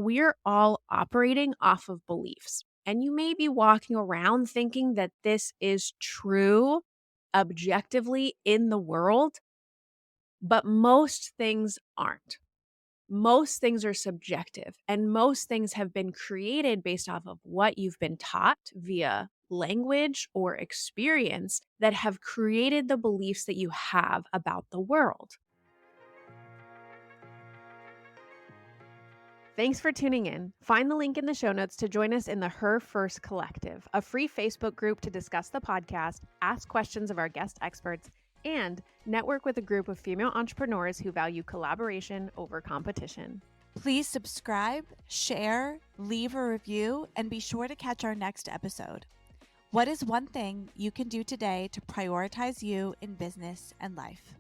we're all operating off of beliefs. And you may be walking around thinking that this is true objectively in the world, but most things aren't. Most things are subjective, and most things have been created based off of what you've been taught via language or experience that have created the beliefs that you have about the world. Thanks for tuning in. Find the link in the show notes to join us in the Her First Collective, a free Facebook group to discuss the podcast, ask questions of our guest experts, and network with a group of female entrepreneurs who value collaboration over competition. Please subscribe, share, leave a review, and be sure to catch our next episode. What is one thing you can do today to prioritize you in business and life?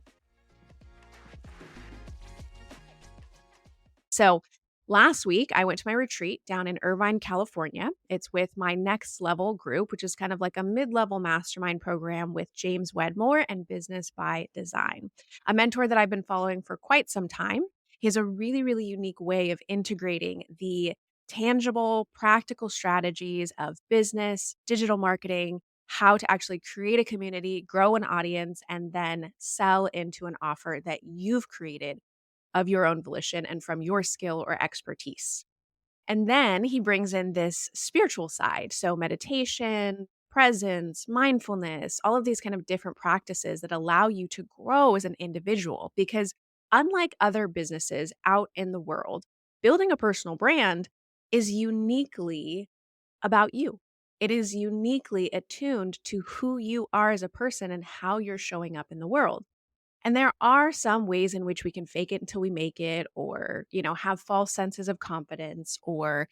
So, last week, I went to my retreat down in Irvine, California. It's with my Next Level group, which is kind of like a mid-level mastermind program with James Wedmore and Business by Design, a mentor that I've been following for quite some time. He has a really, really unique way of integrating the tangible, practical strategies of business, digital marketing, how to actually create a community, grow an audience, and then sell into an offer that you've created of your own volition and from your skill or expertise. And then he brings in this spiritual side. So, meditation, presence, mindfulness, all of these kind of different practices that allow you to grow as an individual. Because unlike other businesses out in the world, building a personal brand is uniquely about you. It is uniquely attuned to who you are as a person and how you're showing up in the world. And there are some ways in which we can fake it until we make it, or, have false senses of confidence, or,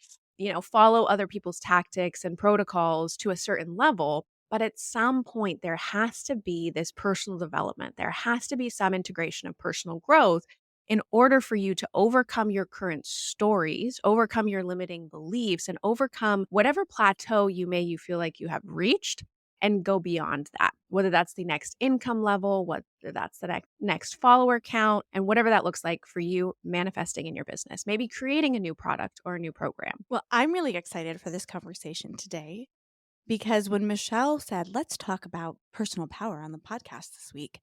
follow other people's tactics and protocols to a certain level. But at some point, there has to be this personal development. There has to be some integration of personal growth in order for you to overcome your current stories, overcome your limiting beliefs, and overcome whatever plateau you feel like you have reached and go beyond that, whether that's the next income level, whether that's the next follower count, and whatever that looks like for you manifesting in your business, maybe creating a new product or a new program. Well, I'm really excited for this conversation today because when Michelle said, let's talk about personal power on the podcast this week,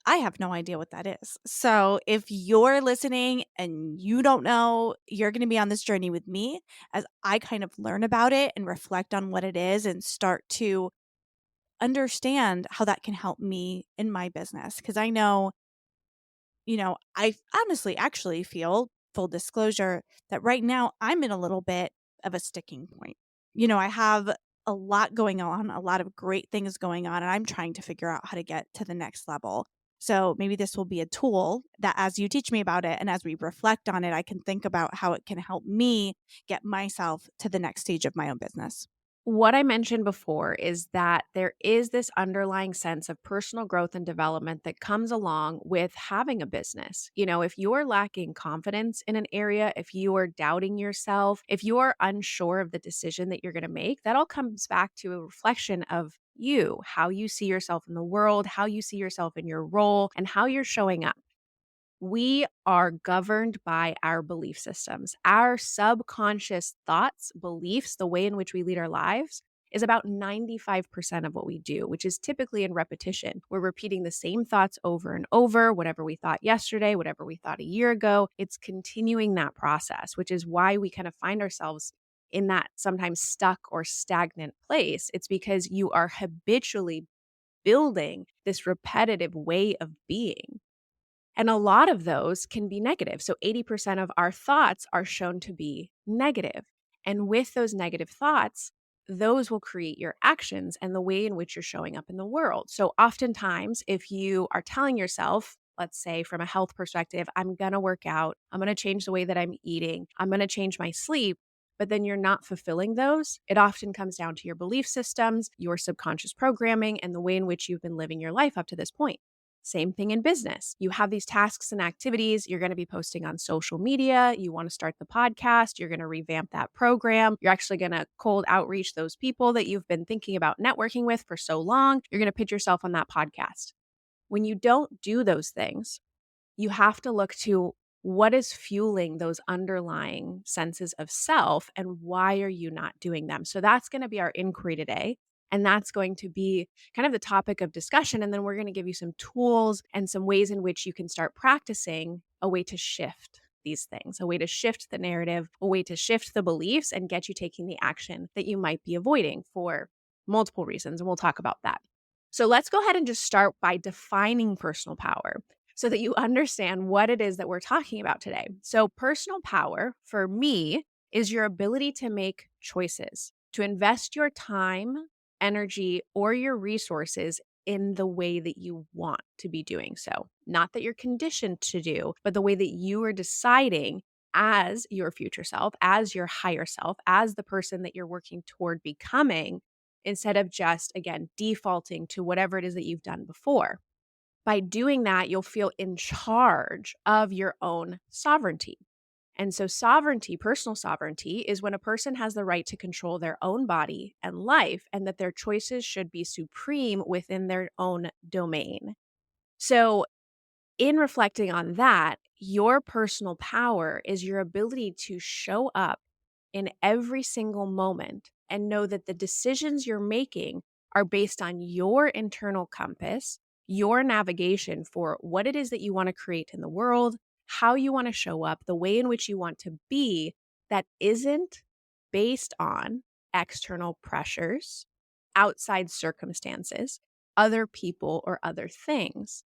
I have no idea what that is. So if you're listening and you don't know, you're going to be on this journey with me as I kind of learn about it and reflect on what it is and start to understand how that can help me in my business. Because I know, I honestly actually feel, full disclosure, that right now I'm in a little bit of a sticking point. I have a lot going on, a lot of great things going on, and I'm trying to figure out how to get to the next level. So maybe this will be a tool that as you teach me about it and as we reflect on it, I can think about how it can help me get myself to the next stage of my own business. What I mentioned before is that there is this underlying sense of personal growth and development that comes along with having a business. If you're lacking confidence in an area, if you are doubting yourself, if you are unsure of the decision that you're going to make, that all comes back to a reflection of you, how you see yourself in the world, how you see yourself in your role, and how you're showing up. We are governed by our belief systems. Our subconscious thoughts, beliefs, the way in which we lead our lives is about 95% of what we do, which is typically in repetition. We're repeating the same thoughts over and over, whatever we thought yesterday, whatever we thought a year ago. It's continuing that process, which is why we kind of find ourselves in that sometimes stuck or stagnant place. It's because you are habitually building this repetitive way of being. And a lot of those can be negative. So 80% of our thoughts are shown to be negative. And with those negative thoughts, those will create your actions and the way in which you're showing up in the world. So oftentimes, if you are telling yourself, let's say from a health perspective, I'm going to work out, I'm going to change the way that I'm eating, I'm going to change my sleep, but then you're not fulfilling those, it often comes down to your belief systems, your subconscious programming, and the way in which you've been living your life up to this point. Same thing in business. You have these tasks and activities. You're going to be posting on social media. You want to start the podcast. You're going to revamp that program. You're actually going to cold outreach those people that you've been thinking about networking with for so long. You're going to pitch yourself on that podcast. When you don't do those things, you have to look to what is fueling those underlying senses of self and why are you not doing them? So that's going to be our inquiry today. And that's going to be kind of the topic of discussion. And then we're going to give you some tools and some ways in which you can start practicing a way to shift these things, a way to shift the narrative, a way to shift the beliefs and get you taking the action that you might be avoiding for multiple reasons. And we'll talk about that. So let's go ahead and just start by defining personal power so that you understand what it is that we're talking about today. So, personal power for me is your ability to make choices, to invest your time, energy, or your resources in the way that you want to be doing so. Not that you're conditioned to do, but the way that you are deciding as your future self, as your higher self, as the person that you're working toward becoming, instead of just, again, defaulting to whatever it is that you've done before. By doing that, you'll feel in charge of your own sovereignty. And so, sovereignty, personal sovereignty, is when a person has the right to control their own body and life, and that their choices should be supreme within their own domain. So, in reflecting on that, your personal power is your ability to show up in every single moment and know that the decisions you're making are based on your internal compass, your navigation for what it is that you want to create in the world, how you want to show up, the way in which you want to be, that isn't based on external pressures, outside circumstances, other people, or other things.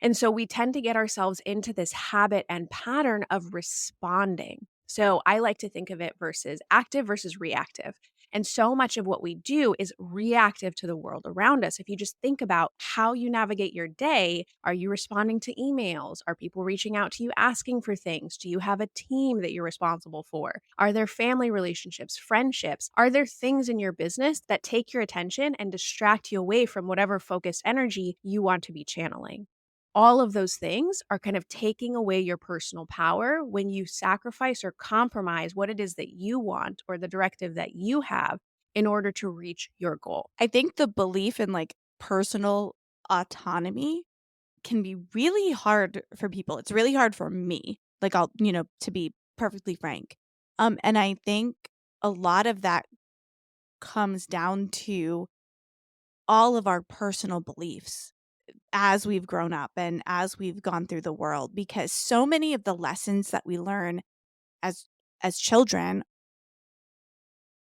And so we tend to get ourselves into this habit and pattern of responding. So I like to think of it versus active versus reactive. And so much of what we do is reactive to the world around us. If you just think about how you navigate your day, are you responding to emails? Are people reaching out to you asking for things? Do you have a team that you're responsible for? Are there family relationships, friendships? Are there things in your business that take your attention and distract you away from whatever focused energy you want to be channeling? All of those things are kind of taking away your personal power when you sacrifice or compromise what it is that you want or the directive that you have in order to reach your goal. I think the belief in like personal autonomy can be really hard for people. It's really hard for me. Like to be perfectly frank. And I think a lot of that comes down to all of our personal beliefs as we've grown up and as we've gone through the world, because so many of the lessons that we learn as children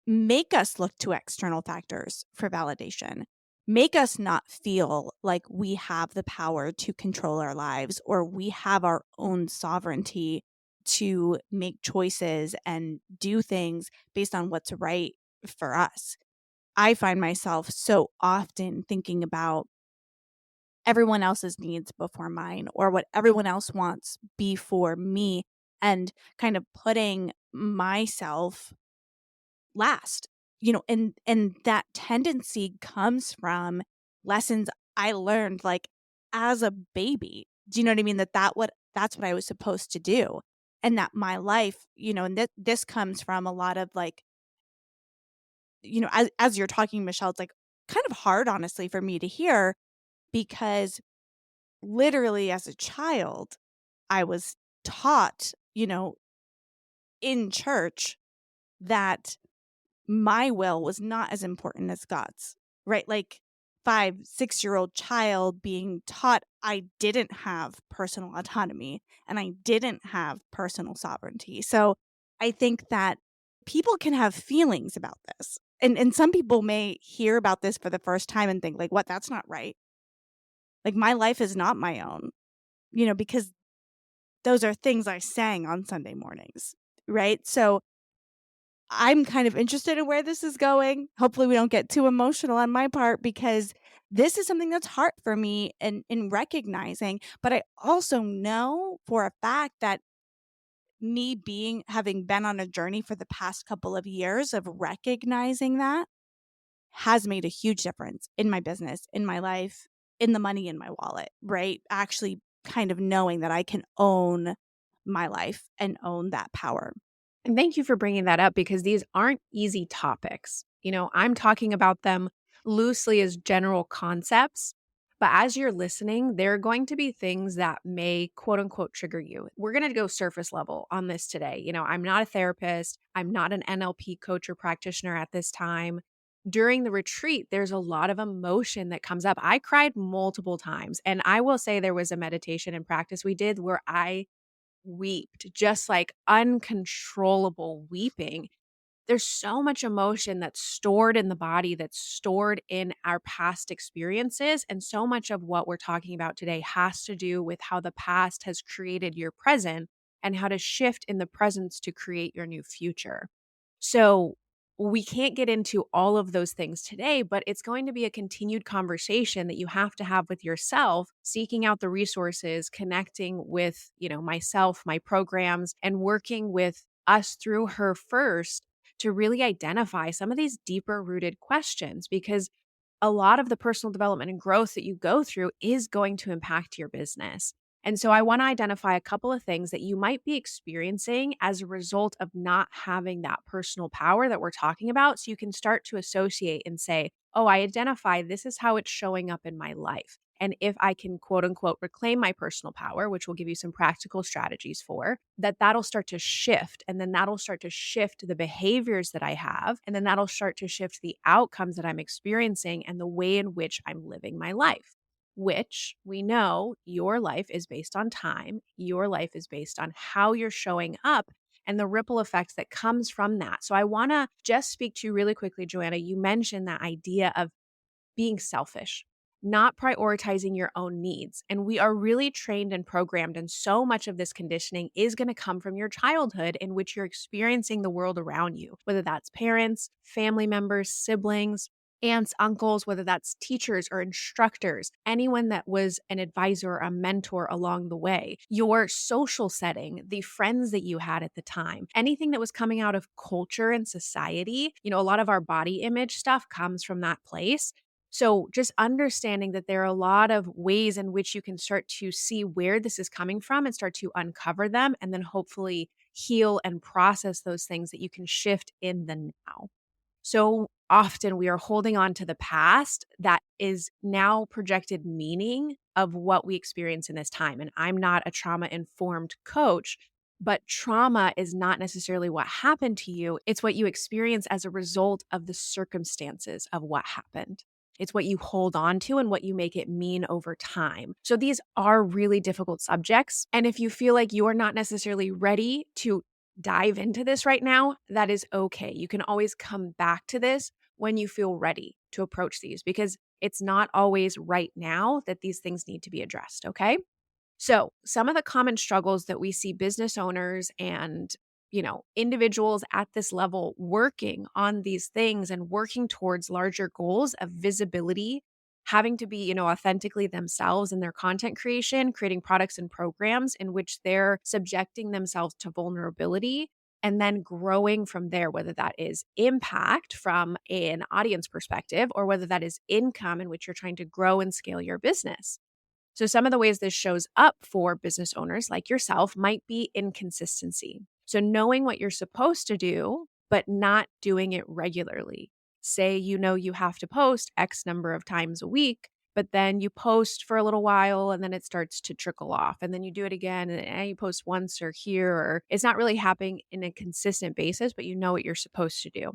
make us look to external factors for validation, make us not feel like we have the power to control our lives or we have our own sovereignty to make choices and do things based on what's right for us. I find myself so often thinking about everyone else's needs before mine or what everyone else wants before me, and kind of putting myself last. And that tendency comes from lessons I learned like as a baby. Do you know what I mean? That's what I was supposed to do. And that my life, and this comes from a lot of like, as you're talking, Michelle, it's like kind of hard honestly for me to hear, because literally as a child I was taught, in church, that my will was not as important as God's, right? Like 5, 6-year-old child being taught I didn't have personal autonomy and I didn't have personal sovereignty. So I think that people can have feelings about this. And some people may hear about this for the first time and think like, what, that's not right. Like my life is not my own, because those are things I sang on Sunday mornings, right? So I'm kind of interested in where this is going. Hopefully we don't get too emotional on my part, because this is something that's hard for me in recognizing. But I also know for a fact that having been on a journey for the past couple of years of recognizing that has made a huge difference in my business, in my life, in the money in my wallet, right? Actually kind of knowing that I can own my life and own that power. And thank you for bringing that up because these aren't easy topics. I'm talking about them loosely as general concepts, But as you're listening, there are going to be things that may quote unquote trigger you. We're going to go surface level on this today. I'm not a therapist, I'm not an NLP coach or practitioner at this time. During the retreat, there's a lot of emotion that comes up. I cried multiple times. And I will say there was a meditation and practice we did where I wept, just like uncontrollable weeping. There's so much emotion that's stored in the body, that's stored in our past experiences. And so much of what we're talking about today has to do with how the past has created your present and how to shift in the presence to create your new future. So, we can't get into all of those things today, but it's going to be a continued conversation that you have to have with yourself, seeking out the resources, connecting with, myself, my programs, and working with us through her first to really identify some of these deeper rooted questions, because a lot of the personal development and growth that you go through is going to impact your business. And so I want to identify a couple of things that you might be experiencing as a result of not having that personal power that we're talking about. So you can start to associate and say, oh, I identify this is how it's showing up in my life. And if I can quote unquote reclaim my personal power, which we'll give you some practical strategies for, that'll start to shift. And then that'll start to shift the behaviors that I have. And then that'll start to shift the outcomes that I'm experiencing and the way in which I'm living my life, which we know your life is based on time. Your life is based on how you're showing up and the ripple effects that comes from that. So I want to just speak to you really quickly, Joanna. You mentioned that idea of being selfish, not prioritizing your own needs. And we are really trained and programmed. And so much of this conditioning is going to come from your childhood in which you're experiencing the world around you, whether that's parents, family members, siblings, aunts, uncles, whether that's teachers or instructors, anyone that was an advisor or a mentor along the way, your social setting, the friends that you had at the time, anything that was coming out of culture and society. A lot of our body image stuff comes from that place. So just understanding that there are a lot of ways in which you can start to see where this is coming from and start to uncover them and then hopefully heal and process those things that you can shift in the now. So often we are holding on to the past that is now projected meaning of what we experience in this time. And I'm not a trauma informed coach, but trauma is not necessarily what happened to you. It's what you experience as a result of the circumstances of what happened. It's what you hold on to and what you make it mean over time. So these are really difficult subjects. And if you feel like you're not necessarily ready to dive into this right now, that is okay. You can always come back to this when you feel ready to approach these, because it's not always right now that these things need to be addressed. Okay. So, some of the common struggles that we see business owners and, individuals at this level working on these things and working towards larger goals of visibility, having to be, authentically themselves in their content creation, creating products and programs in which they're subjecting themselves to vulnerability and then growing from there, whether that is impact from an audience perspective or whether that is income in which you're trying to grow and scale your business. So, some of the ways this shows up for business owners like yourself might be inconsistency. So, knowing what you're supposed to do, but not doing it regularly. Say, you have to post X number of times a week, but then you post for a little while and then it starts to trickle off. And then you do it again and you post once or here, or it's not really happening in a consistent basis, but you know what you're supposed to do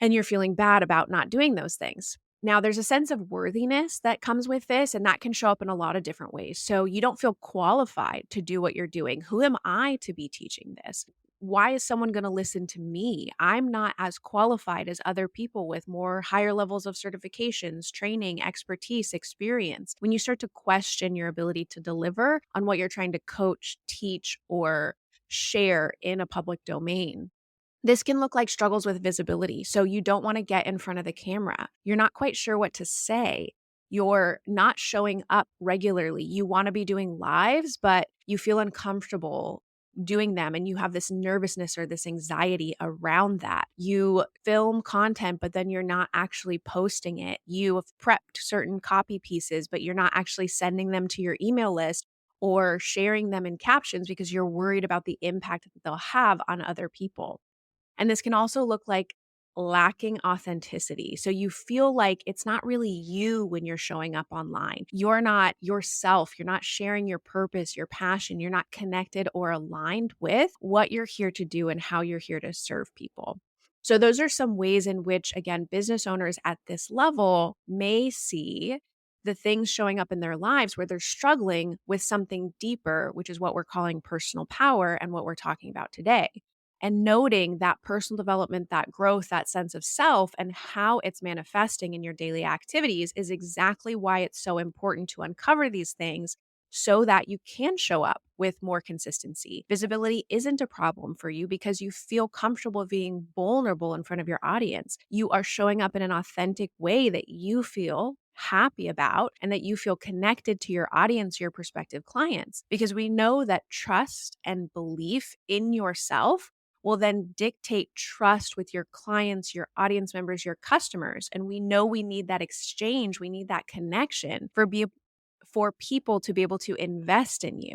and you're feeling bad about not doing those things. Now, there's a sense of worthiness that comes with this, and that can show up in a lot of different ways. So you don't feel qualified to do what you're doing. Who am I to be teaching this? Why is someone going to listen to me? I'm not as qualified as other people with more higher levels of certifications, training, expertise, experience. When you start to question your ability to deliver on what you're trying to coach, teach, or share in a public domain, this can look like struggles with visibility. So you don't want to get in front of the camera. You're not quite sure what to say. You're not showing up regularly. You want to be doing lives, but you feel uncomfortable doing them. And you have this nervousness or this anxiety around that. You film content, but then you're not actually posting it. You have prepped certain copy pieces, but you're not actually sending them to your email list or sharing them in captions because you're worried about the impact that they'll have on other people. And this can also look like lacking authenticity. So you feel like it's not really you when you're showing up online. You're not yourself. You're not sharing your purpose, your passion. You're not connected or aligned with what you're here to do and how you're here to serve people. So, those are some ways in which, again, business owners at this level may see the things showing up in their lives where they're struggling with something deeper, which is what we're calling personal power and what we're talking about today. And noting that personal development, that growth, that sense of self, and how it's manifesting in your daily activities is exactly why it's so important to uncover these things so that you can show up with more consistency. Visibility isn't a problem for you because you feel comfortable being vulnerable in front of your audience. You are showing up in an authentic way that you feel happy about and that you feel connected to your audience, your prospective clients, because we know that trust and belief in yourself will then dictate trust with your clients, your audience members, your customers. And we know we need that exchange, we need that connection for people to be able to invest in you.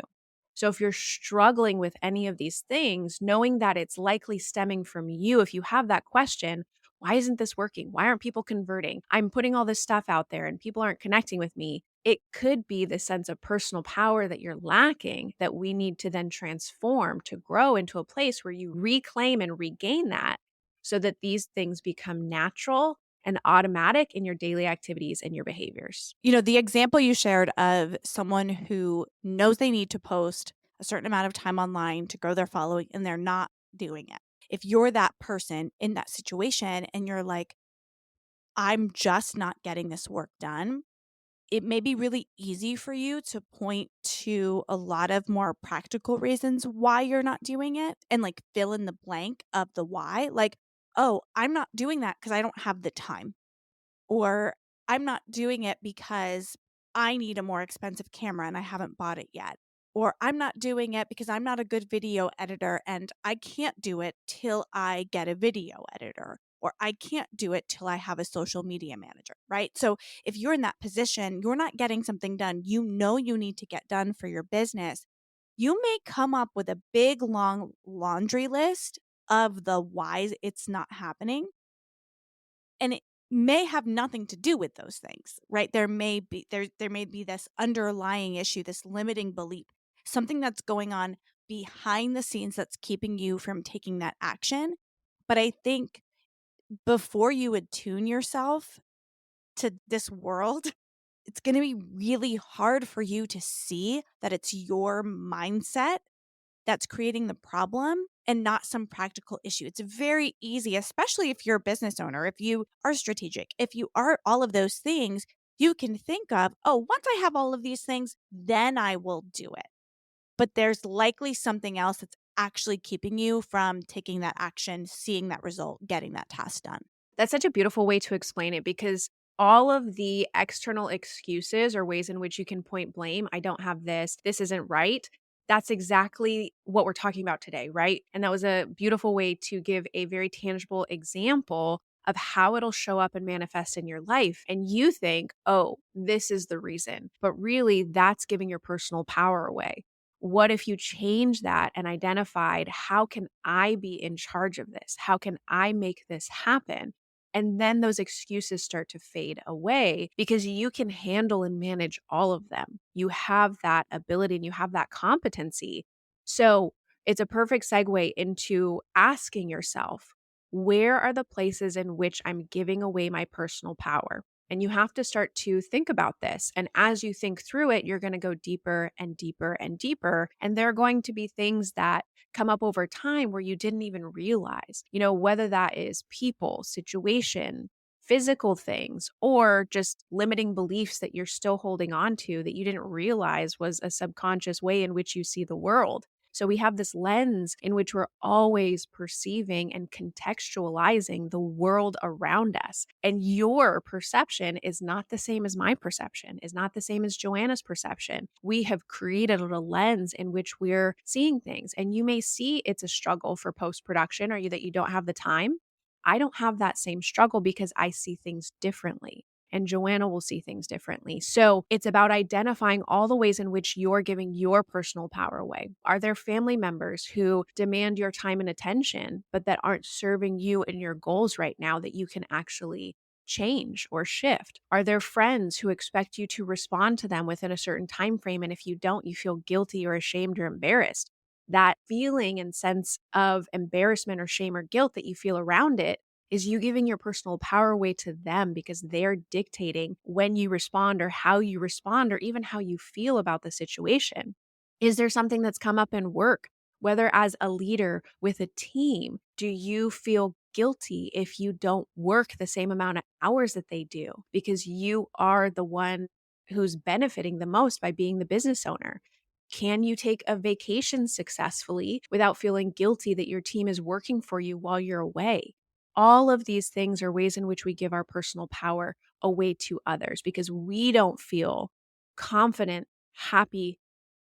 So if you're struggling with any of these things, knowing that it's likely stemming from you, if you have that question, why isn't this working? Why aren't people converting? I'm putting all this stuff out there and people aren't connecting with me. It could be the sense of personal power that you're lacking that we need to then transform to grow into a place where you reclaim and regain that so that these things become natural and automatic in your daily activities and your behaviors. The example you shared of someone who knows they need to post a certain amount of time online to grow their following and they're not doing it. If you're that person in that situation and you're like, I'm just not getting this work done, it may be really easy for you to point to a lot of more practical reasons why you're not doing it and like fill in the blank of the why. Like, oh, I'm not doing that because I don't have the time. Or I'm not doing it because I need a more expensive camera and I haven't bought it yet. Or I'm not doing it because I'm not a good video editor and I can't do it till I get a video editor. Or I can't do it till I have a social media manager, right? So if you're in that position, you're not getting something done you know you need to get done for your business. You may come up with a big, long laundry list of the whys it's not happening. And it may have nothing to do with those things, right? There may be this underlying issue, this limiting belief, something that's going on behind the scenes that's keeping you from taking that action. But I think before you attune yourself to this world, it's going to be really hard for you to see that it's your mindset that's creating the problem and not some practical issue. It's very easy, especially if you're a business owner, if you are strategic, if you are all of those things, you can think of, oh, once I have all of these things, then I will do it. But there's likely something else that's actually keeping you from taking that action, seeing that result, getting that task done. That's such a beautiful way to explain it because all of the external excuses or ways in which you can point blame, I don't have this isn't right. That's exactly what we're talking about today, right? And that was a beautiful way to give a very tangible example of how it'll show up and manifest in your life. And you think, oh, this is the reason. But really, that's giving your personal power away. What if you change that and identified, how can I be in charge of this? How can I make this happen? And then those excuses start to fade away because you can handle and manage all of them. You have that ability and you have that competency. So it's a perfect segue into asking yourself, where are the places in which I'm giving away my personal power? And you have to start to think about this. And as you think through it, you're going to go deeper and deeper and deeper. And there are going to be things that come up over time where you didn't even realize, whether that is people, situation, physical things, or just limiting beliefs that you're still holding on to that you didn't realize was a subconscious way in which you see the world. So we have this lens in which we're always perceiving and contextualizing the world around us. And your perception is not the same as my perception, is not the same as Joanna's perception. We have created a lens in which we're seeing things. And you may see it's a struggle for post production or that you don't have the time. I don't have that same struggle because I see things differently. and Joanna will see things differently. So it's about identifying all the ways in which you're giving your personal power away. Are there family members who demand your time and attention, but that aren't serving you and your goals right now that you can actually change or shift? Are there friends who expect you to respond to them within a certain time frame, and if you don't, you feel guilty or ashamed or embarrassed? That feeling and sense of embarrassment or shame or guilt that you feel around it is you giving your personal power away to them because they're dictating when you respond or how you respond or even how you feel about the situation. Is there something that's come up in work, whether as a leader with a team? Do you feel guilty if you don't work the same amount of hours that they do because you are the one who's benefiting the most by being the business owner? Can you take a vacation successfully without feeling guilty that your team is working for you while you're away? All of these things are ways in which we give our personal power away to others because we don't feel confident, happy,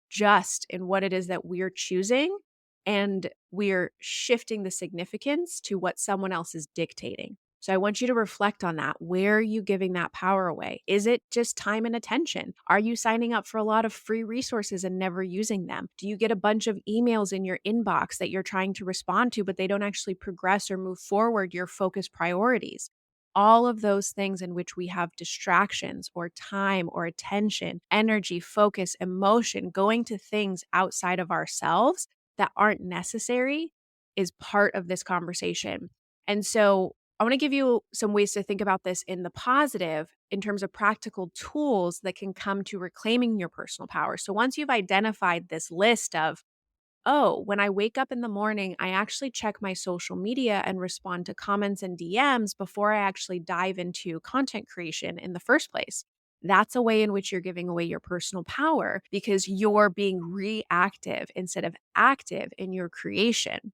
just in what it is that we're choosing. And we're shifting the significance to what someone else is dictating. So I want you to reflect on that. Where are you giving that power away? Is it just time and attention? Are you signing up for a lot of free resources and never using them? Do you get a bunch of emails in your inbox that you're trying to respond to, but they don't actually progress or move forward your focus priorities? All of those things in which we have distractions or time or attention, energy, focus, emotion going to things outside of ourselves that aren't necessary is part of this conversation. And so I want to give you some ways to think about this in the positive in terms of practical tools that can come to reclaiming your personal power. So once you've identified this list of, oh, when I wake up in the morning, I actually check my social media and respond to comments and DMs before I actually dive into content creation in the first place. That's a way in which you're giving away your personal power because you're being reactive instead of active in your creation.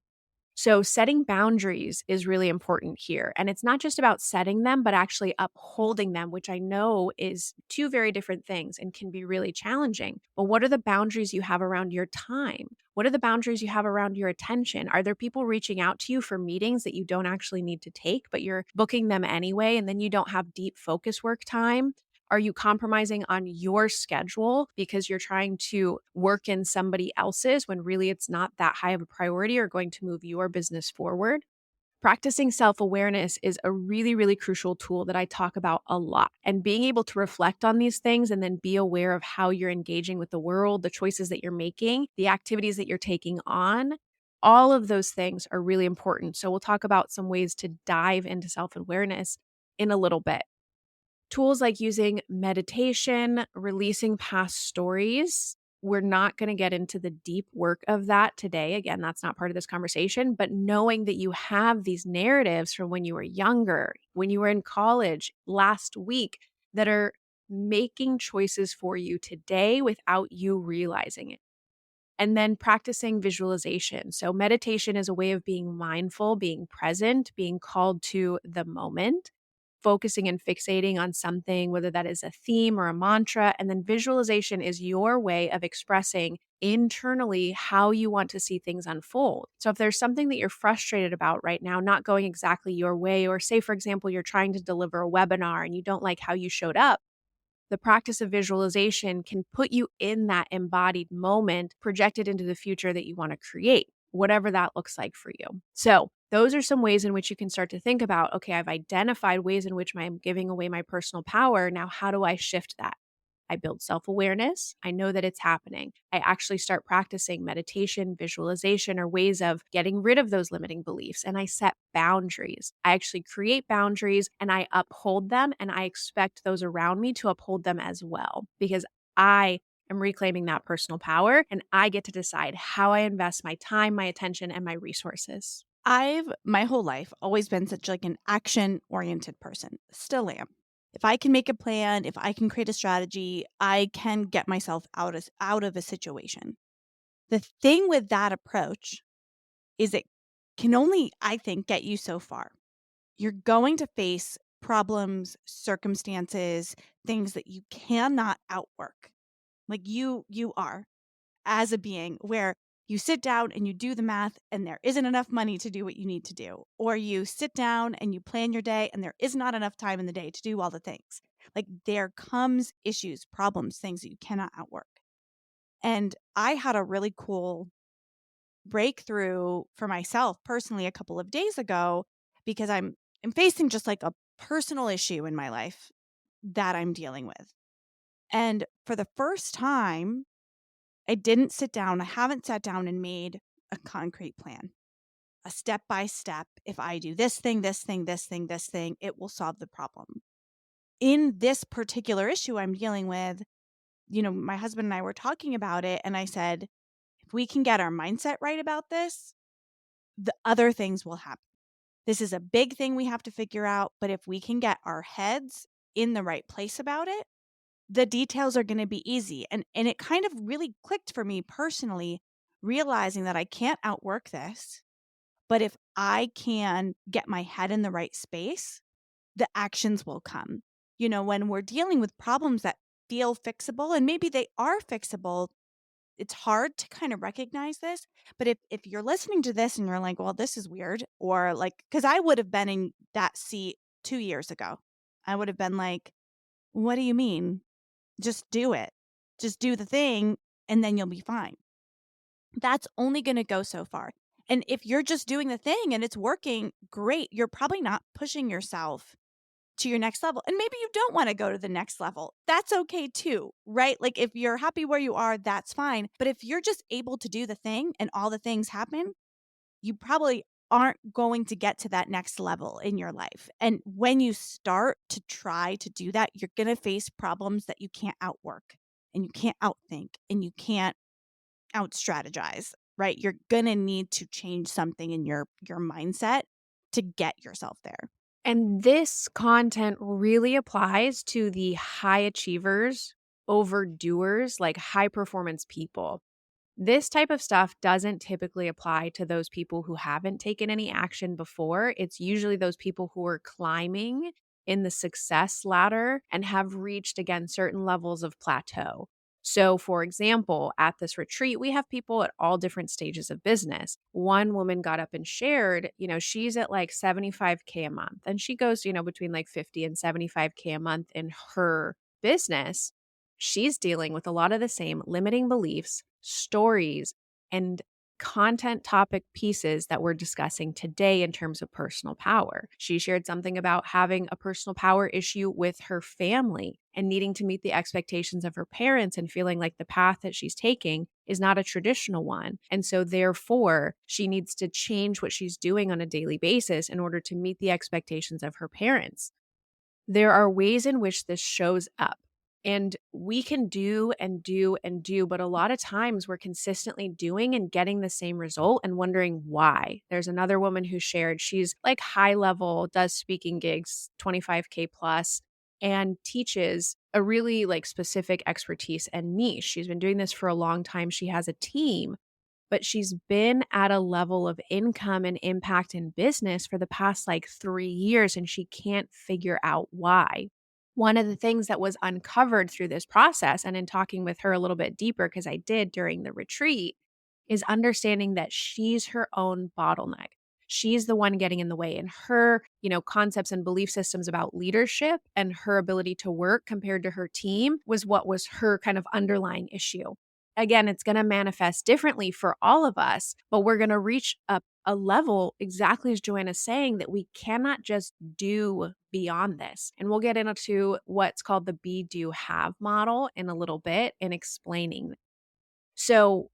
So, setting boundaries is really important here. And it's not just about setting them, but actually upholding them, which I know is two very different things and can be really challenging. But what are the boundaries you have around your time? What are the boundaries you have around your attention? Are there people reaching out to you for meetings that you don't actually need to take, but you're booking them anyway, and then you don't have deep focus work time? Are you compromising on your schedule because you're trying to work in somebody else's when really it's not that high of a priority or going to move your business forward? Practicing self awareness is a really, really crucial tool that I talk about a lot. And being able to reflect on these things and then be aware of how you're engaging with the world, the choices that you're making, the activities that you're taking on, all of those things are really important. So, we'll talk about some ways to dive into self awareness in a little bit. Tools like using meditation, releasing past stories. We're not going to get into the deep work of that today. Again, that's not part of this conversation, but knowing that you have these narratives from when you were younger, when you were in college, last week, that are making choices for you today without you realizing it. And then practicing visualization. So, meditation is a way of being mindful, being present, being called to the moment, focusing and fixating on something, whether that is a theme or a mantra. And then visualization is your way of expressing internally how you want to see things unfold. So if there's something that you're frustrated about right now, not going exactly your way, or say, for example, you're trying to deliver a webinar and you don't like how you showed up, the practice of visualization can put you in that embodied moment projected into the future that you want to create, whatever that looks like for you. So, those are some ways in which you can start to think about, okay, I've identified ways in which I'm giving away my personal power. Now, how do I shift that? I build self awareness. I know that it's happening. I actually start practicing meditation, visualization, or ways of getting rid of those limiting beliefs. And I set boundaries. I actually create boundaries and I uphold them. And I expect those around me to uphold them as well because I am reclaiming that personal power and I get to decide how I invest my time, my attention, and my resources. I've my whole life always been such like an action-oriented person. Still am. If I can make a plan, if I can create a strategy, I can get myself out of a situation. The thing with that approach is it can only, I think, get you so far. You're going to face problems, circumstances, things that you cannot outwork. Like you are as a being where you sit down and you do the math and there isn't enough money to do what you need to do. Or you sit down and you plan your day and there is not enough time in the day to do all the things. Like there comes issues, problems, things that you cannot outwork. And I had a really cool breakthrough for myself personally a couple of days ago because I'm facing just like a personal issue in my life that I'm dealing with. And for the first time, I haven't sat down and made a concrete plan, a step by step. If I do this thing, this thing, this thing, this thing, it will solve the problem. In this particular issue I'm dealing with, my husband and I were talking about it, and I said, if we can get our mindset right about this, the other things will happen. This is a big thing we have to figure out, but if we can get our heads in the right place about it, the details are going to be easy. And it kind of really clicked for me personally, realizing that I can't outwork this, but if I can get my head in the right space, the actions will come. When we're dealing with problems that feel fixable, and maybe they are fixable, it's hard to kind of recognize this. But if you're listening to this and you're like, well, this is weird, or like, because I would have been in that seat 2 years ago, I would have been like, what do you mean? Just do it. Just do the thing, and then you'll be fine. That's only going to go so far. And if you're just doing the thing and it's working, great. You're probably not pushing yourself to your next level. And maybe you don't want to go to the next level. That's okay too, right? Like if you're happy where you are, that's fine. But if you're just able to do the thing and all the things happen, you probably aren't going to get to that next level in your life. And when you start to try to do that, you're going to face problems that you can't outwork and you can't outthink and you can't out strategize, right? You're going to need to change something in your mindset to get yourself there. And this content really applies to the high achievers, overdoers, like high performance people. This type of stuff doesn't typically apply to those people who haven't taken any action before. It's usually those people who are climbing in the success ladder and have reached, again, certain levels of plateau. So, for example, at this retreat, we have people at all different stages of business. One woman got up and shared, she's at like 75K a month, and she goes, between like 50 and 75K a month in her business. She's dealing with a lot of the same limiting beliefs, stories, and content topic pieces that we're discussing today in terms of personal power. She shared something about having a personal power issue with her family and needing to meet the expectations of her parents and feeling like the path that she's taking is not a traditional one. And so, therefore, she needs to change what she's doing on a daily basis in order to meet the expectations of her parents. There are ways in which this shows up. And we can do and do and do, but a lot of times we're consistently doing and getting the same result and wondering why. There's another woman who shared she's like high level, does speaking gigs, 25K plus, and teaches a really like specific expertise and niche. She's been doing this for a long time. She has a team, but she's been at a level of income and impact in business for the past like 3 years, and she can't figure out why. One of the things that was uncovered through this process, and in talking with her a little bit deeper, because I did during the retreat, is understanding that she's her own bottleneck. She's the one getting in the way, and her, concepts and belief systems about leadership and her ability to work compared to her team was what was her kind of underlying issue. Again, it's going to manifest differently for all of us, but we're going to reach a level, exactly as Joanna's saying, that we cannot just do beyond this. And we'll get into what's called the be, do, have model in a little bit in explaining. So,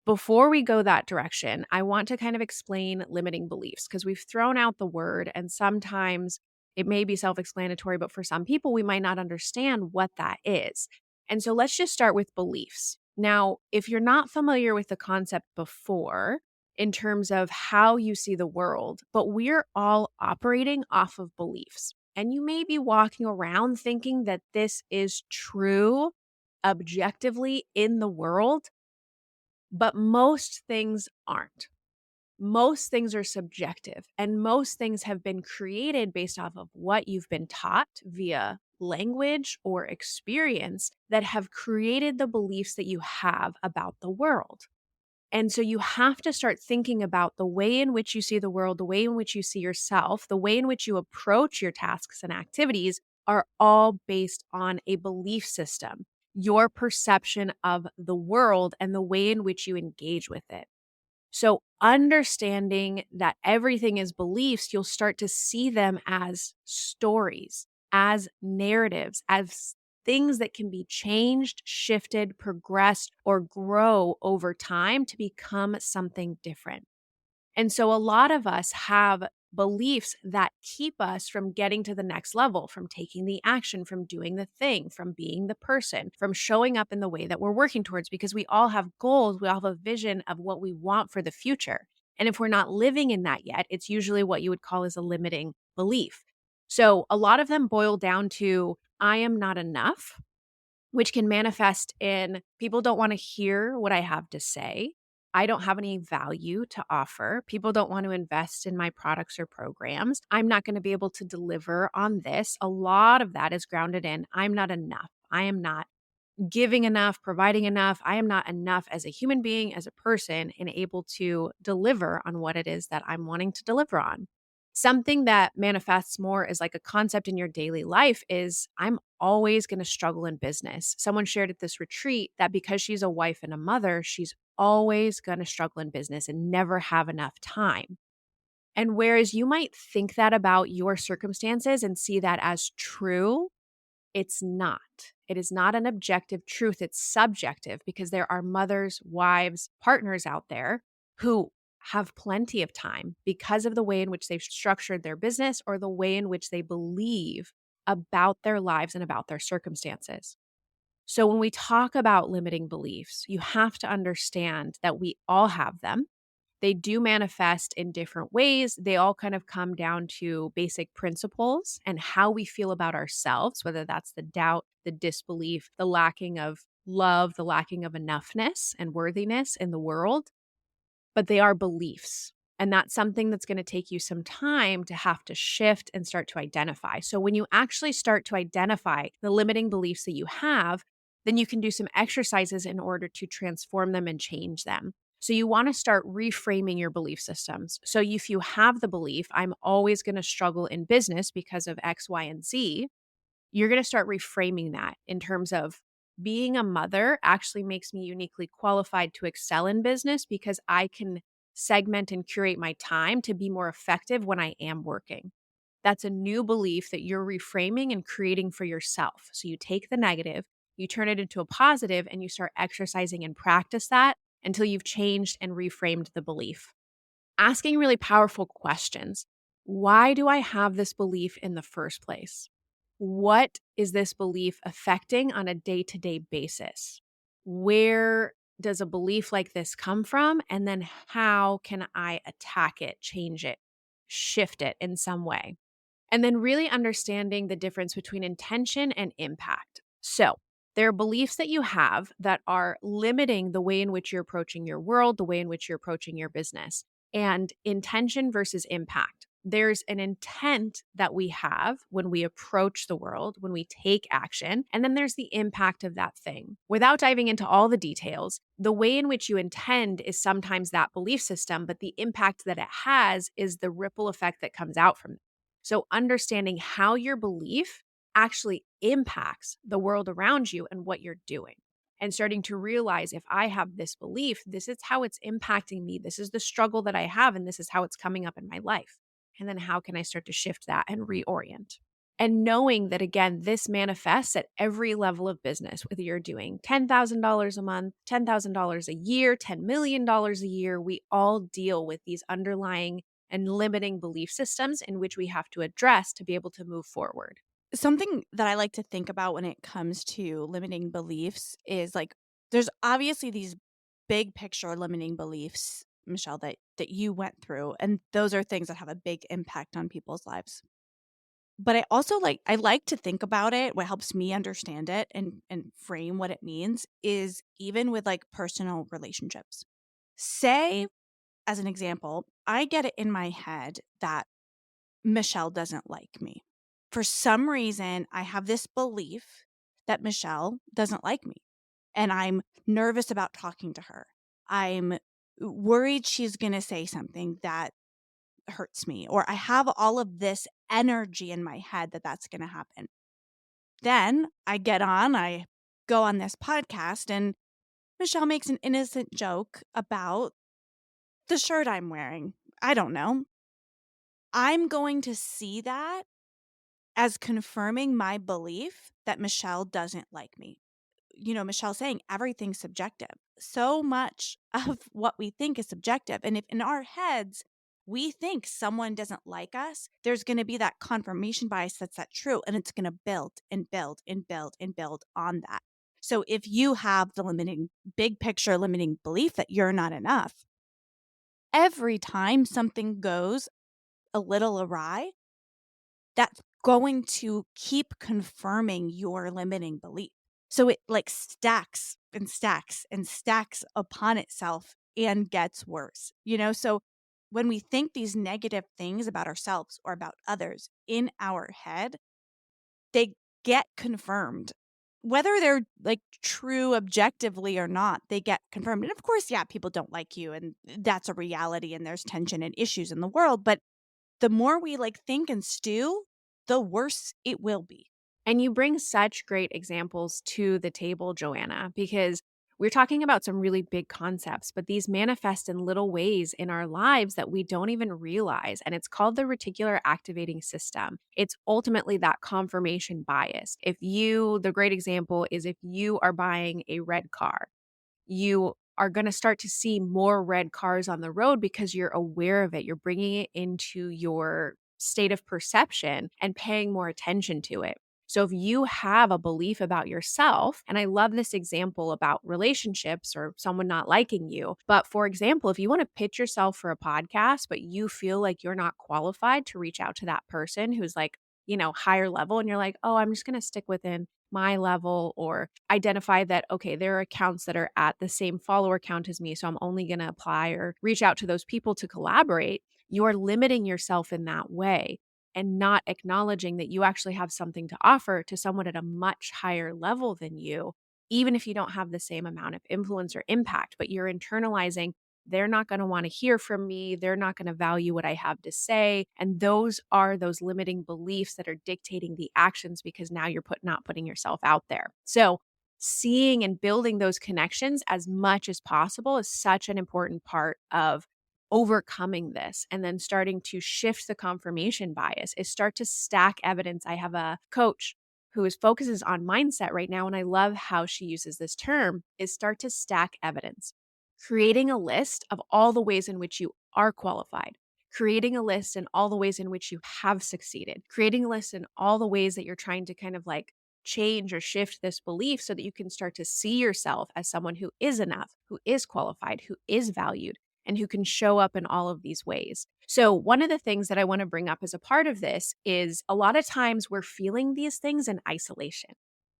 before we go that direction, I want to kind of explain limiting beliefs because we've thrown out the word, and sometimes it may be self explanatory, but for some people, we might not understand what that is. And so let's just start with beliefs. Now, if you're not familiar with the concept before, in terms of how you see the world, but we're all operating off of beliefs. And you may be walking around thinking that this is true objectively in the world, but most things aren't. Most things are subjective, and most things have been created based off of what you've been taught via language or experience that have created the beliefs that you have about the world. And so you have to start thinking about the way in which you see the world, the way in which you see yourself, the way in which you approach your tasks and activities are all based on a belief system, your perception of the world and the way in which you engage with it. So, understanding that everything is beliefs, you'll start to see them as stories, as narratives, as things that can be changed, shifted, progressed, or grow over time to become something different. And so a lot of us have beliefs that keep us from getting to the next level, from taking the action, from doing the thing, from being the person, from showing up in the way that we're working towards, because we all have goals. We all have a vision of what we want for the future. And if we're not living in that yet, it's usually what you would call as a limiting belief. So a lot of them boil down to I am not enough, which can manifest in people don't want to hear what I have to say. I don't have any value to offer. People don't want to invest in my products or programs. I'm not going to be able to deliver on this. A lot of that is grounded in I'm not enough. I am not giving enough, providing enough. I am not enough as a human being, as a person, and able to deliver on what it is that I'm wanting to deliver on. Something that manifests more as like a concept in your daily life is I'm always going to struggle in business. Someone shared at this retreat that because she's a wife and a mother, she's always going to struggle in business and never have enough time. And whereas you might think that about your circumstances and see that as true, it's not. It is not an objective truth. It's subjective because there are mothers, wives, partners out there who have plenty of time because of the way in which they've structured their business or the way in which they believe about their lives and about their circumstances. So, when we talk about limiting beliefs, you have to understand that we all have them. They do manifest in different ways. They all kind of come down to basic principles and how we feel about ourselves, whether that's the doubt, the disbelief, the lacking of love, the lacking of enoughness and worthiness in the world. But they are beliefs. And that's something that's going to take you some time to have to shift and start to identify. So, when you actually start to identify the limiting beliefs that you have, then you can do some exercises in order to transform them and change them. So, you want to start reframing your belief systems. So, if you have the belief, I'm always going to struggle in business because of X, Y, and Z, you're going to start reframing that in terms of being a mother actually makes me uniquely qualified to excel in business because I can segment and curate my time to be more effective when I am working. That's a new belief that you're reframing and creating for yourself. So you take the negative, you turn it into a positive, and you start exercising and practice that until you've changed and reframed the belief. Asking really powerful questions. Why do I have this belief in the first place? What is this belief affecting on a day to day basis? Where does a belief like this come from? And then how can I attack it, change it, shift it in some way? And then really understanding the difference between intention and impact. So, there are beliefs that you have that are limiting the way in which you're approaching your world, the way in which you're approaching your business, and intention versus impact. There's an intent that we have when we approach the world, when we take action, and then there's the impact of that thing. Without diving into all the details, the way in which you intend is sometimes that belief system, but the impact that it has is the ripple effect that comes out from it. So, understanding how your belief actually impacts the world around you and what you're doing. And starting to realize if I have this belief, this is how it's impacting me. This is the struggle that I have, and this is how it's coming up in my life. And then how can I start to shift that and reorient? And knowing that, again, this manifests at every level of business, whether you're doing $10,000 a month, $10,000 a year, $10 million a year, we all deal with these underlying and limiting belief systems in which we have to address to be able to move forward. Something that I like to think about when it comes to limiting beliefs is like there's obviously these big picture limiting beliefs, Michelle, that you went through, and those are things that have a big impact on people's lives. But I like to think about it. What helps me understand it and frame what it means is even with like personal relationships. Say, as an example, I get it in my head that Michelle doesn't like me. For some reason, I have this belief that Michelle doesn't like me, and I'm nervous about talking to her. I'm worried she's going to say something that hurts me, or I have all of this energy in my head that that's going to happen. Then I get on, I go on this podcast, and Michelle makes an innocent joke about the shirt I'm wearing. I don't know. I'm going to see that as confirming my belief that Michelle doesn't like me. Michelle saying everything's subjective. So much of what we think is subjective. And if in our heads we think someone doesn't like us, there's going to be that confirmation bias that's that true. And it's going to build and build and build and build on that. So if you have the limiting, big picture limiting belief that you're not enough, every time something goes a little awry, that's going to keep confirming your limiting belief. So it like stacks and stacks and stacks upon itself and gets worse. So when we think these negative things about ourselves or about others in our head, they get confirmed. Whether they're like true objectively or not, they get confirmed. And of course, yeah, people don't like you, and that's a reality, and there's tension and issues in the world. But the more we like think and stew, the worse it will be. And you bring such great examples to the table, Joanna, because we're talking about some really big concepts, but these manifest in little ways in our lives that we don't even realize. And it's called the reticular activating system. It's ultimately that confirmation bias. The great example is if you are buying a red car, you are going to start to see more red cars on the road because you're aware of it. You're bringing it into your state of perception and paying more attention to it. So if you have a belief about yourself, and I love this example about relationships or someone not liking you, but for example, if you want to pitch yourself for a podcast, but you feel like you're not qualified to reach out to that person who's like, higher level, and you're like, oh, I'm just going to stick within my level, or identify that, okay, there are accounts that are at the same follower count as me. So I'm only going to apply or reach out to those people to collaborate. You're limiting yourself in that way and not acknowledging that you actually have something to offer to someone at a much higher level than you, even if you don't have the same amount of influence or impact, but you're internalizing. They're not going to want to hear from me. They're not going to value what I have to say. And those are those limiting beliefs that are dictating the actions because now you're not putting yourself out there. So, seeing and building those connections as much as possible is such an important part of overcoming this, and then starting to shift the confirmation bias is start to stack evidence. I have a coach who focuses on mindset right now, and I love how she uses this term, is start to stack evidence, creating a list of all the ways in which you are qualified, creating a list in all the ways in which you have succeeded, creating a list in all the ways that you're trying to kind of like change or shift this belief so that you can start to see yourself as someone who is enough, who is qualified, who is valued, and who can show up in all of these ways. So, one of the things that I want to bring up as a part of this is a lot of times we're feeling these things in isolation.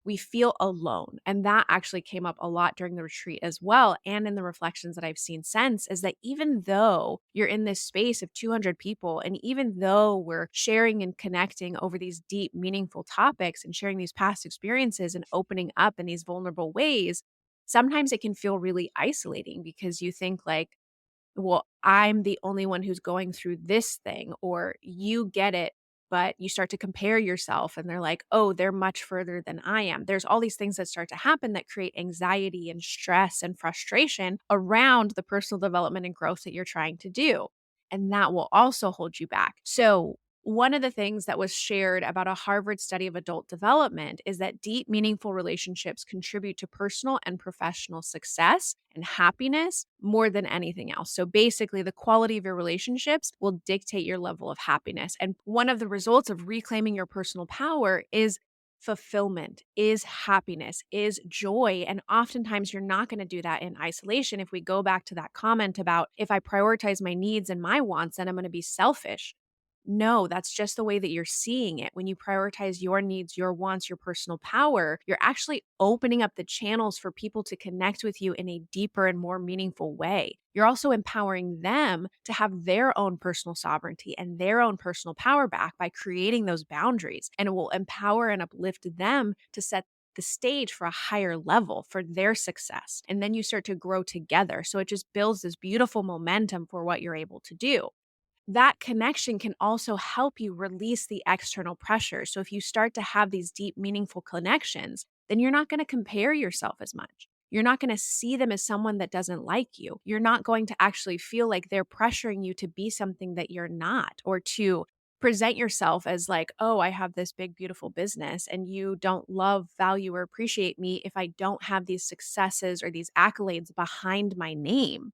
We feel alone. And that actually came up a lot during the retreat as well. And in the reflections that I've seen since, is that even though you're in this space of 200 people, and even though we're sharing and connecting over these deep, meaningful topics and sharing these past experiences and opening up in these vulnerable ways, sometimes it can feel really isolating because you think like, well, I'm the only one who's going through this thing, or you get it, but you start to compare yourself and they're like, oh, they're much further than I am. There's all these things that start to happen that create anxiety and stress and frustration around the personal development and growth that you're trying to do. And that will also hold you back. So, one of the things that was shared about a Harvard study of adult development is that deep, meaningful relationships contribute to personal and professional success and happiness more than anything else. So basically, the quality of your relationships will dictate your level of happiness. And one of the results of reclaiming your personal power is fulfillment, is happiness, is joy. And oftentimes, you're not going to do that in isolation. If we go back to that comment about if I prioritize my needs and my wants, then I'm going to be selfish. No, that's just the way that you're seeing it. When you prioritize your needs, your wants, your personal power, you're actually opening up the channels for people to connect with you in a deeper and more meaningful way. You're also empowering them to have their own personal sovereignty and their own personal power back by creating those boundaries. And it will empower and uplift them to set the stage for a higher level for their success. And then you start to grow together. So it just builds this beautiful momentum for what you're able to do. that connection can also help you release the external pressure. So if you start to have these deep, meaningful connections, then you're not going to compare yourself as much. You're not going to see them as someone that doesn't like you. You're not going to actually feel like they're pressuring you to be something that you're not, or to present yourself as like, oh, I have this big, beautiful business and you don't love, value, or appreciate me if I don't have these successes or these accolades behind my name.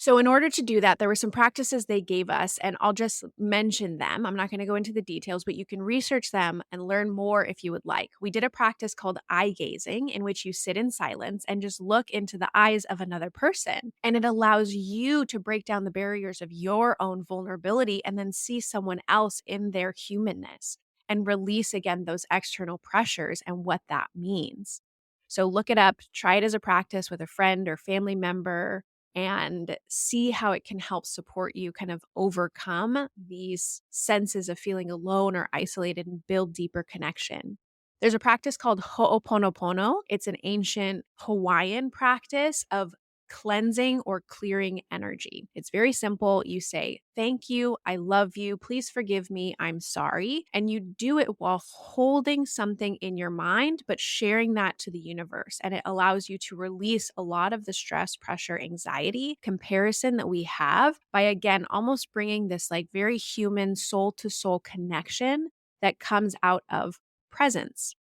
So, in order to do that, there were some practices they gave us, and I'll just mention them. I'm not going to go into the details, but you can research them and learn more if you would like. We did a practice called eye gazing, in which you sit in silence and just look into the eyes of another person. And it allows you to break down the barriers of your own vulnerability and then see someone else in their humanness and release again those external pressures and what that means. So, look it up, try it as a practice with a friend or family member and see how it can help support you kind of overcome these senses of feeling alone or isolated and build deeper connection. There's a practice called Ho'oponopono. It's an ancient Hawaiian practice of cleansing or clearing energy. It's very simple. You say, thank you, I love you, please forgive me, I'm sorry. And you do it while holding something in your mind, but sharing that to the universe. And it allows you to release a lot of the stress, pressure, anxiety, comparison that we have by, again, almost bringing this like very human soul to soul connection that comes out of presence.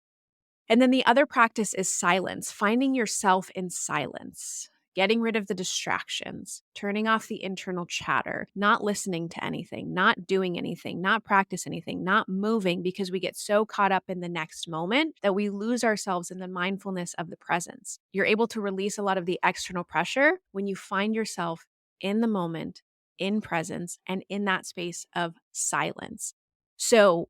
And then the other practice is silence, finding yourself in silence, getting rid of the distractions, turning off the internal chatter, not listening to anything, not doing anything, not practice anything, not moving because we get so caught up in the next moment that we lose ourselves in the mindfulness of the presence. You're able to release a lot of the external pressure when you find yourself in the moment, in presence, and in that space of silence. So,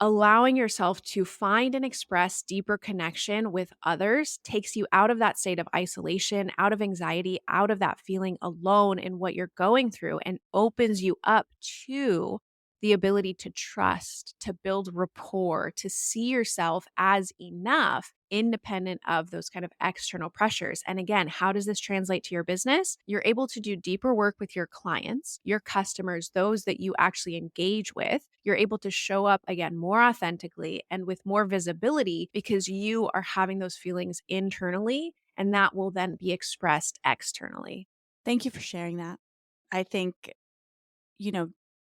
allowing yourself to find and express deeper connection with others takes you out of that state of isolation, out of anxiety, out of that feeling alone in what you're going through, and opens you up to the ability to trust, to build rapport, to see yourself as enough, independent of those kind of external pressures. And again, how does this translate to your business? You're able to do deeper work with your clients, your customers, those that you actually engage with. You're able to show up again more authentically and with more visibility because you are having those feelings internally, and that will then be expressed externally. Thank you for sharing that. I think, you know,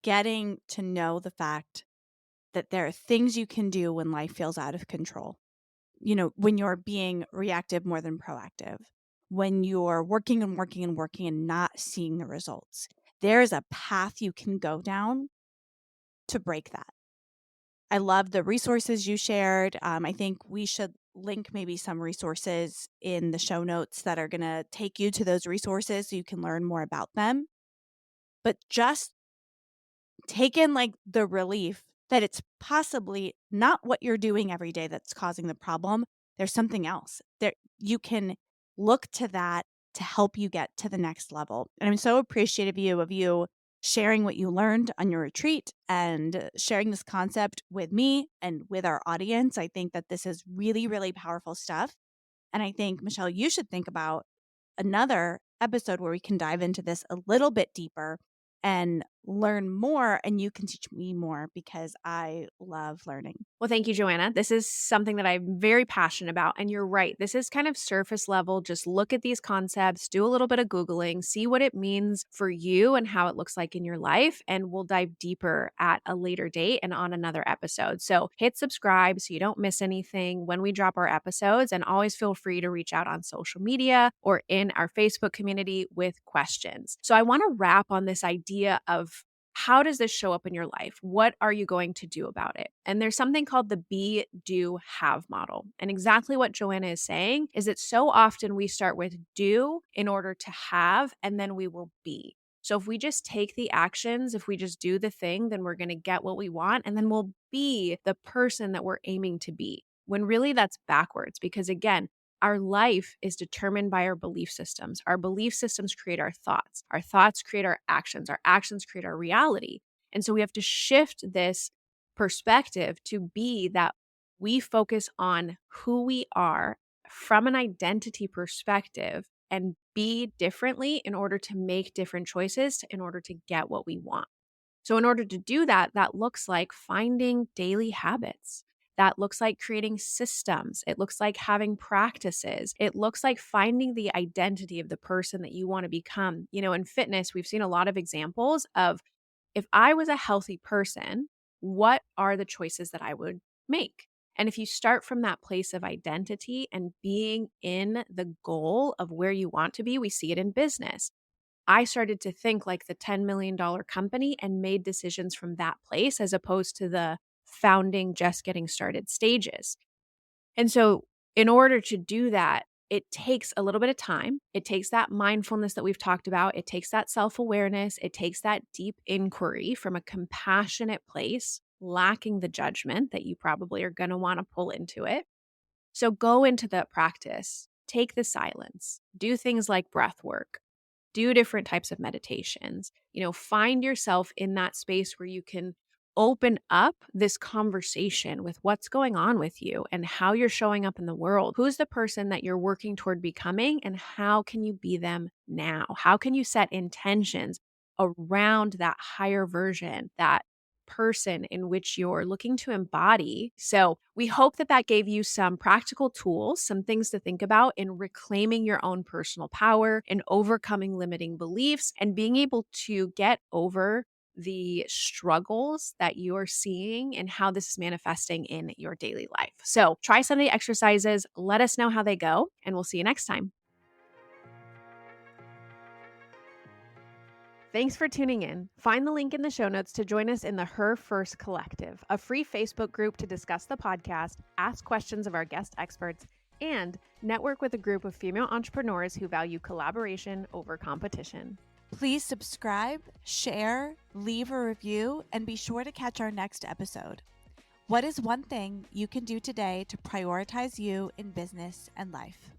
getting to know the fact that there are things you can do when life feels out of control. When you're being reactive more than proactive, when you're working and working and working and not seeing the results, there's a path you can go down to break that. I love the resources you shared. I think we should link maybe some resources in the show notes that are going to take you to those resources so you can learn more about them. But just take in like the relief that it's possibly not what you're doing every day that's causing the problem. There's something else. There you can look to that to help you get to the next level. And I'm so appreciative of you sharing what you learned on your retreat and sharing this concept with me and with our audience. I think that this is really, really powerful stuff. And I think, Michelle, you should think about another episode where we can dive into this a little bit deeper and learn more, and you can teach me more because I love learning. Well, thank you, Joanna. This is something that I'm very passionate about. And you're right. This is kind of surface level. Just look at these concepts, do a little bit of Googling, see what it means for you and how it looks like in your life. And we'll dive deeper at a later date and on another episode. So hit subscribe so you don't miss anything when we drop our episodes. And always feel free to reach out on social media or in our Facebook community with questions. So I want to wrap on this idea of how does this show up in your life? What are you going to do about it? And there's something called the be, do, have model. And exactly what Joanna is saying is that so often we start with do in order to have, and then we will be. So if we just take the actions, if we just do the thing, then we're going to get what we want, and then we'll be the person that we're aiming to be. When really that's backwards, because again, our life is determined by our belief systems. Our belief systems create our thoughts. Our thoughts create our actions. Our actions create our reality. And so we have to shift this perspective to be that we focus on who we are from an identity perspective and be differently in order to make different choices in order to get what we want. So, in order to do that, that looks like finding daily habits. That looks like creating systems. It looks like having practices. It looks like finding the identity of the person that you want to become. In fitness, we've seen a lot of examples of if I was a healthy person, what are the choices that I would make? And if you start from that place of identity and being in the goal of where you want to be, we see it in business. I started to think like the $10 million company and made decisions from that place as opposed to the founding, just getting started stages. And so, in order to do that, it takes a little bit of time. It takes that mindfulness that we've talked about. It takes that self awareness. It takes that deep inquiry from a compassionate place, lacking the judgment that you probably are going to want to pull into it. So, go into the practice, take the silence, do things like breath work, do different types of meditations, find yourself in that space where you can open up this conversation with what's going on with you and how you're showing up in the world. Who's the person that you're working toward becoming and how can you be them now? How can you set intentions around that higher version, that person in which you're looking to embody? So, we hope that that gave you some practical tools, some things to think about in reclaiming your own personal power and overcoming limiting beliefs and being able to get over the struggles that you are seeing and how this is manifesting in your daily life. So, try some of the exercises, let us know how they go, and we'll see you next time. Thanks for tuning in. Find the link in the show notes to join us in the Her First Collective, a free Facebook group to discuss the podcast, ask questions of our guest experts, and network with a group of female entrepreneurs who value collaboration over competition. Please subscribe, share, leave a review, and be sure to catch our next episode. What is one thing you can do today to prioritize you in business and life?